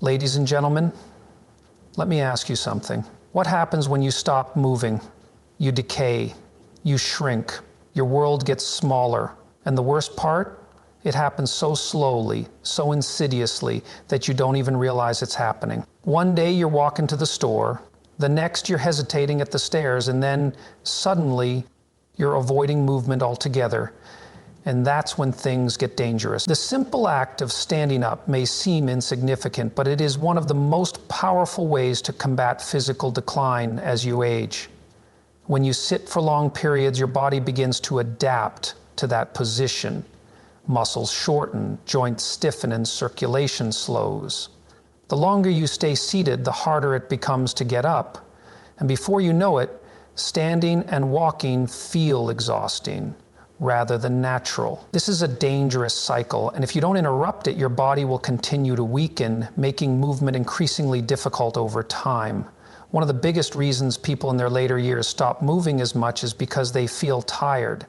Ladies and gentlemen, let me ask you something. What happens when you stop moving? You decay, you shrink, your world gets smaller, and the worst part? It happens so slowly, so insidiously, that you don't even realize it's happening. One day you're walking to the store, the next you're hesitating at the stairs, and then suddenly you're avoiding movement altogether. And that's when things get dangerous. The simple act of standing up may seem insignificant, but it is one of the most powerful ways to combat physical decline as you age. When you sit for long periods, your body begins to adapt to that position. Muscles shorten, joints stiffen, and circulation slows. The longer you stay seated, the harder it becomes to get up. And before you know it, standing and walking feel exhausting rather than natural. This is a dangerous cycle, and if you don't interrupt it, your body will continue to weaken, making movement increasingly difficult over time. One of the biggest reasons people in their later years stop moving as much is because they feel tired.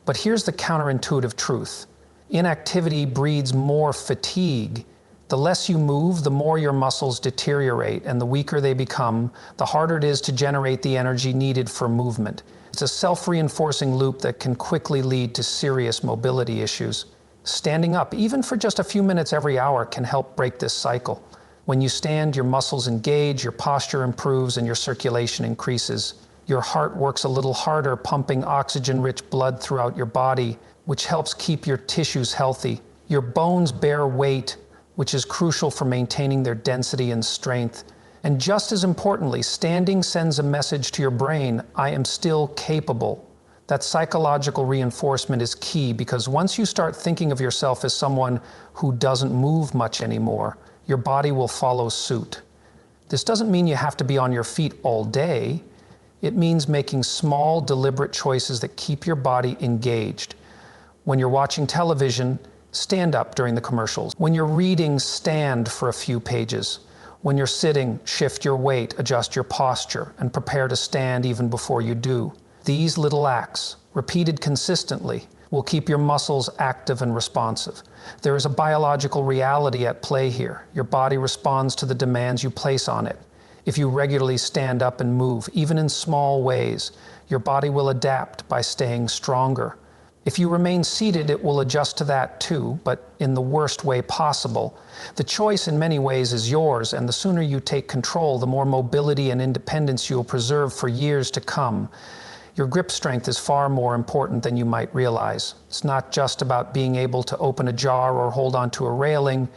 But here's the counterintuitive truth. Inactivity breeds more fatigue. The less you move, the more your muscles deteriorate, and the weaker they become, the harder it is to generate the energy needed for movement. It's a self-reinforcing loop that can quickly lead to serious mobility issues. Standing up, even for just a few minutes every hour, can help break this cycle. When you stand, your muscles engage, your posture improves, and your circulation increases. Your heart works a little harder, pumping oxygen-rich blood throughout your body, which helps keep your tissues healthy. Your bones bear weight, which is crucial for maintaining their density and strength. And just as importantly, standing sends a message to your brain, I am still capable. That psychological reinforcement is key, because once you start thinking of yourself as someone who doesn't move much anymore, your body will follow suit. This doesn't mean you have to be on your feet all day. It means making small, deliberate choices that keep your body engaged. When you're watching television, stand up during the commercials. When you're reading, stand for a few pages. When you're sitting, shift your weight, adjust your posture, and prepare to stand even before you do. These little acts, repeated consistently, will keep your muscles active and responsive. There is a biological reality at play here. Your body responds to the demands you place on it. If you regularly stand up and move, even in small ways, your body will adapt by staying stronger. If you remain seated, it will adjust to that too, but in the worst way possible. The choice in many ways is yours, and the sooner you take control, the more mobility and independence you'll preserve for years to come. Your grip strength is far more important than you might realize. It's not just about being able to open a jar or hold onto a railing.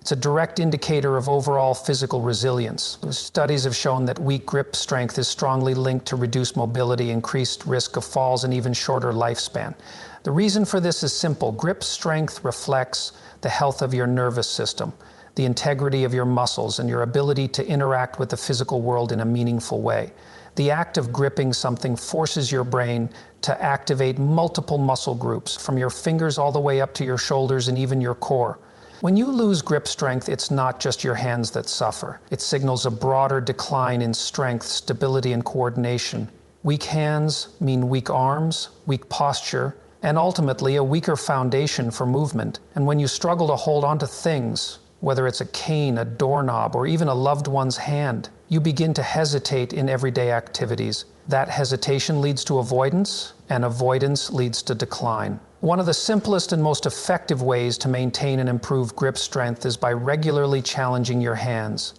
It's a direct indicator of overall physical resilience. Studies have shown that weak grip strength is strongly linked to reduced mobility, increased risk of falls, and even shorter lifespan. The reason for this is simple. Grip strength reflects the health of your nervous system, the integrity of your muscles, and your ability to interact with the physical world in a meaningful way. The act of gripping something forces your brain to activate multiple muscle groups, from your fingers all the way up to your shoulders and even your core. When you lose grip strength, it's not just your hands that suffer. It signals a broader decline in strength, stability, and coordination. Weak hands mean weak arms, weak posture, and ultimately a weaker foundation for movement. And when you struggle to hold on to things, whether it's a cane, a doorknob, or even a loved one's hand, you begin to hesitate in everyday activities. That hesitation leads to avoidance, and avoidance leads to decline. One of the simplest and most effective ways to maintain and improve grip strength is by regularly challenging your hands.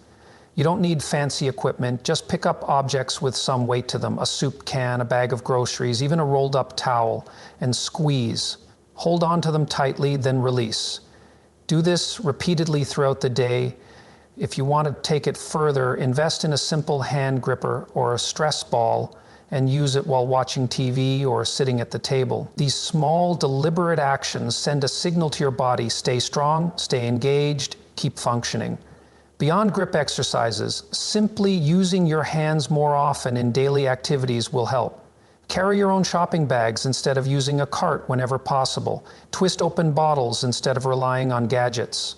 You don't need fancy equipment, just pick up objects with some weight to them, a soup can, a bag of groceries, even a rolled up towel, and squeeze. Hold on to them tightly, then release. Do this repeatedly throughout the day. If you want to take it further, invest in a simple hand gripper or a stress ball and use it while watching TV or sitting at the table. These small, deliberate actions send a signal to your body: stay strong, stay engaged, keep functioning. Beyond grip exercises, simply using your hands more often in daily activities will help. Carry your own shopping bags instead of using a cart whenever possible. Twist open bottles instead of relying on gadgets.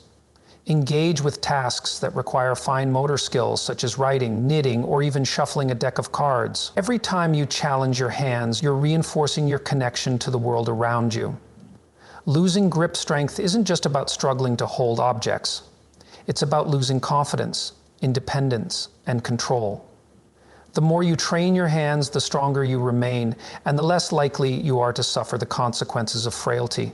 Engage with tasks that require fine motor skills, such as writing, knitting, or even shuffling a deck of cards. Every time you challenge your hands, you're reinforcing your connection to the world around you. Losing grip strength isn't just about struggling to hold objects. It's about losing confidence, independence, and control. The more you train your hands, the stronger you remain, and the less likely you are to suffer the consequences of frailty.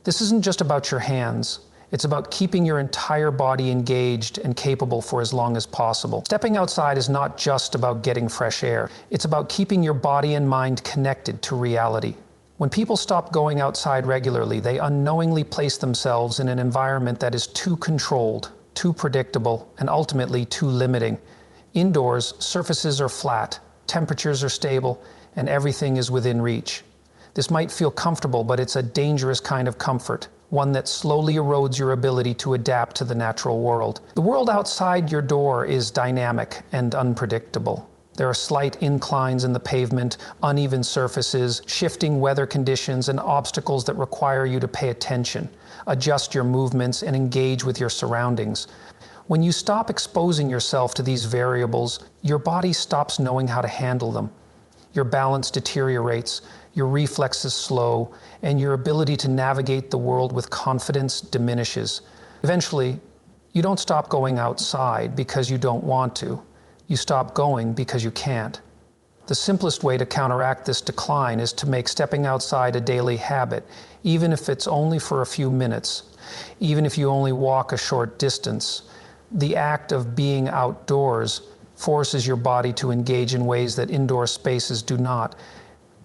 This isn't just about your hands. It's about keeping your entire body engaged and capable for as long as possible. Stepping outside is not just about getting fresh air. It's about keeping your body and mind connected to reality. When people stop going outside regularly, they unknowingly place themselves in an environment that is too controlled, too predictable, and ultimately too limiting. Indoors, surfaces are flat, temperatures are stable, and everything is within reach. This might feel comfortable, but it's a dangerous kind of comfort, one that slowly erodes your ability to adapt to the natural world. The world outside your door is dynamic and unpredictable. There are slight inclines in the pavement, uneven surfaces, shifting weather conditions, and obstacles that require you to pay attention, adjust your movements, and engage with your surroundings. When you stop exposing yourself to these variables, your body stops knowing how to handle them. Your balance deteriorates, your reflexes slow, and your ability to navigate the world with confidence diminishes. Eventually, you don't stop going outside because you don't want to. You stop going because you can't. The simplest way to counteract this decline is to make stepping outside a daily habit, even if it's only for a few minutes, even if you only walk a short distance. The act of being outdoors forces your body to engage in ways that indoor spaces do not.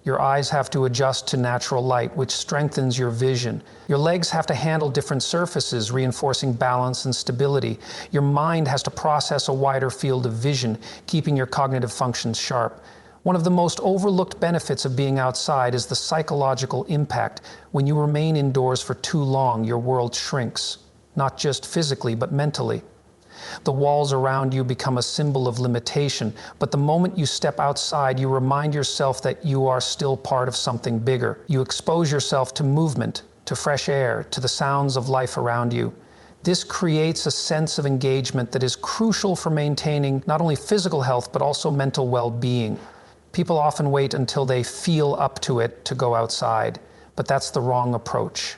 Your eyes have to adjust to natural light, which strengthens your vision. Your legs have to handle different surfaces, reinforcing balance and stability. Your mind has to process a wider field of vision, keeping your cognitive functions sharp. One of the most overlooked benefits of being outside is the psychological impact. When you remain indoors for too long, your world shrinks, not just physically, but mentally. The walls around you become a symbol of limitation, but the moment you step outside, you remind yourself that you are still part of something bigger. You expose yourself to movement, to fresh air, to the sounds of life around you. This creates a sense of engagement that is crucial for maintaining not only physical health, but also mental well-being. People often wait until they feel up to it to go outside, but that's the wrong approach.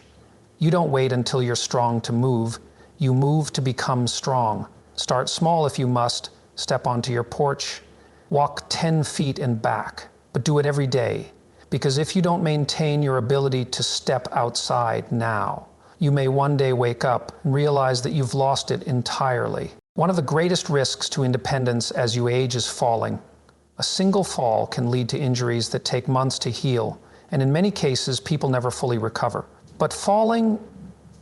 You don't wait until you're strong to move. You move to become strong. Start small if you must. Step onto your porch. Walk 10 feet and back, but do it every day. Because if you don't maintain your ability to step outside now, you may one day wake up and realize that you've lost it entirely. One of the greatest risks to independence as you age is falling. A single fall can lead to injuries that take months to heal, and in many cases, people never fully recover. But falling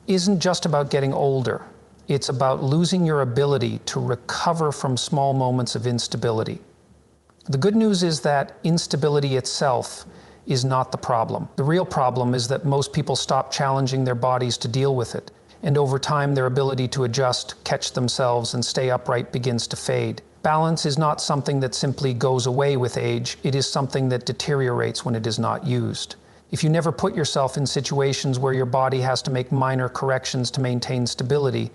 isn't just about getting older. It's about losing your ability to recover from small moments of instability. The good news is that instability itself is not the problem. The real problem is that most people stop challenging their bodies to deal with it, and over time their ability to adjust, catch themselves, and stay upright begins to fade. Balance is not something that simply goes away with age. It is something that deteriorates when it is not used. If you never put yourself in situations where your body has to make minor corrections to maintain stability,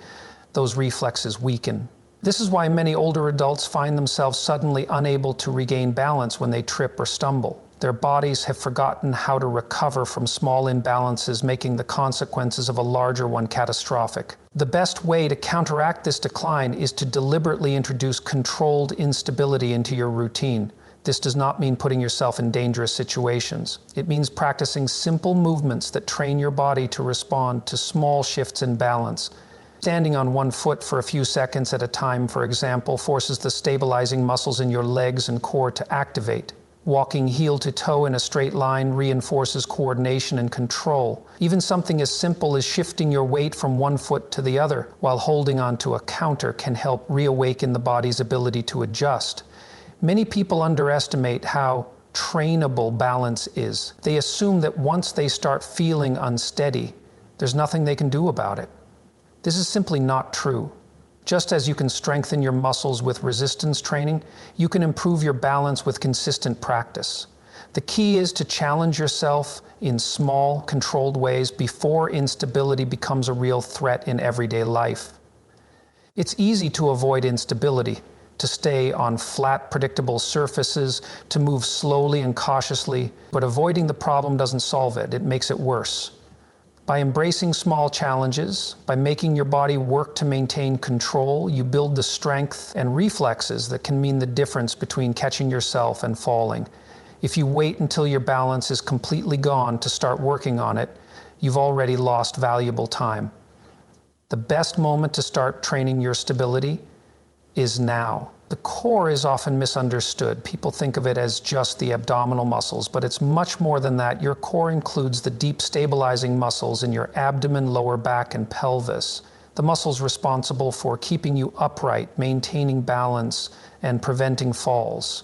those reflexes weaken. This is why many older adults find themselves suddenly unable to regain balance when they trip or stumble. Their bodies have forgotten how to recover from small imbalances, making the consequences of a larger one catastrophic. The best way to counteract this decline is to deliberately introduce controlled instability into your routine. This does not mean putting yourself in dangerous situations. It means practicing simple movements that train your body to respond to small shifts in balance. Standing on one foot for a few seconds at a time, for example, forces the stabilizing muscles in your legs and core to activate. Walking heel to toe in a straight line reinforces coordination and control. Even something as simple as shifting your weight from one foot to the other while holding onto a counter can help reawaken the body's ability to adjust. Many people underestimate how trainable balance is. They assume that once they start feeling unsteady, there's nothing they can do about it. This is simply not true. Just as you can strengthen your muscles with resistance training, you can improve your balance with consistent practice. The key is to challenge yourself in small, controlled ways before instability becomes a real threat in everyday life. It's easy to avoid instability, to stay on flat, predictable surfaces, to move slowly and cautiously, but avoiding the problem doesn't solve it, it makes it worse. By embracing small challenges, by making your body work to maintain control, you build the strength and reflexes that can mean the difference between catching yourself and falling. If you wait until your balance is completely gone to start working on it, you've already lost valuable time. The best moment to start training your stability is now. The core is often misunderstood. People think of it as just the abdominal muscles, but it's much more than that. Your core includes the deep stabilizing muscles in your abdomen, lower back, and pelvis. The muscles responsible for keeping you upright, maintaining balance, and preventing falls.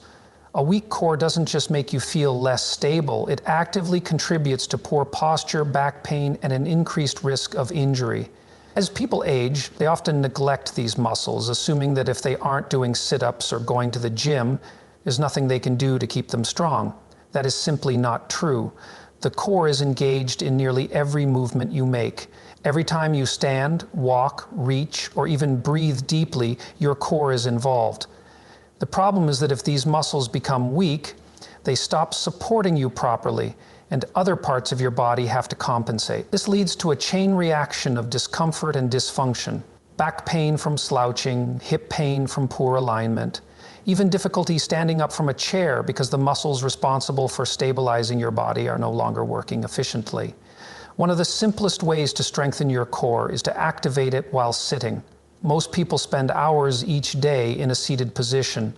A weak core doesn't just make you feel less stable, it actively contributes to poor posture, back pain, and an increased risk of injury. As people age, they often neglect these muscles, assuming that if they aren't doing sit-ups or going to the gym, there's nothing they can do to keep them strong. That is simply not true. The core is engaged in nearly every movement you make. Every time you stand, walk, reach, or even breathe deeply, your core is involved. The problem is that if these muscles become weak, they stop supporting you properly, and other parts of your body have to compensate. This leads to a chain reaction of discomfort and dysfunction. Back pain from slouching, hip pain from poor alignment, even difficulty standing up from a chair because the muscles responsible for stabilizing your body are no longer working efficiently. One of the simplest ways to strengthen your core is to activate it while sitting. Most people spend hours each day in a seated position,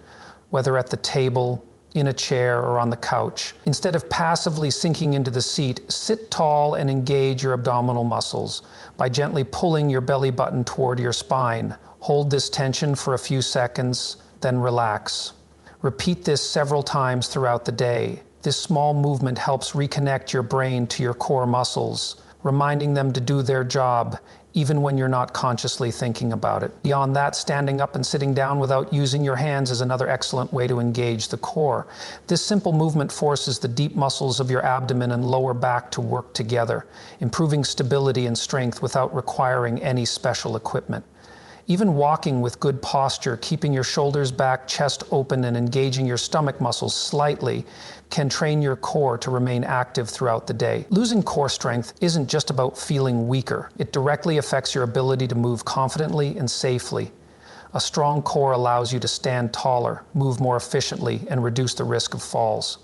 whether at the table, in a chair, or on the couch. Instead of passively sinking into the seat, sit tall and engage your abdominal muscles by gently pulling your belly button toward your spine. Hold this tension for a few seconds, then relax. Repeat this several times throughout the day. This small movement helps reconnect your brain to your core muscles, reminding them to do their job even when you're not consciously thinking about it. Beyond that, standing up and sitting down without using your hands is another excellent way to engage the core. This simple movement forces the deep muscles of your abdomen and lower back to work together, improving stability and strength without requiring any special equipment. Even walking with good posture, keeping your shoulders back, chest open, and engaging your stomach muscles slightly can train your core to remain active throughout the day. Losing core strength isn't just about feeling weaker. It directly affects your ability to move confidently and safely. A strong core allows you to stand taller, move more efficiently, and reduce the risk of falls.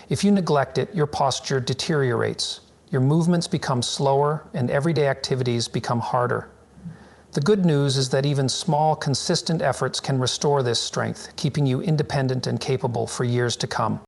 If you neglect it, your posture deteriorates. Your movements become slower, and everyday activities become harder. The good news is that even small, consistent efforts can restore this strength, keeping you independent and capable for years to come.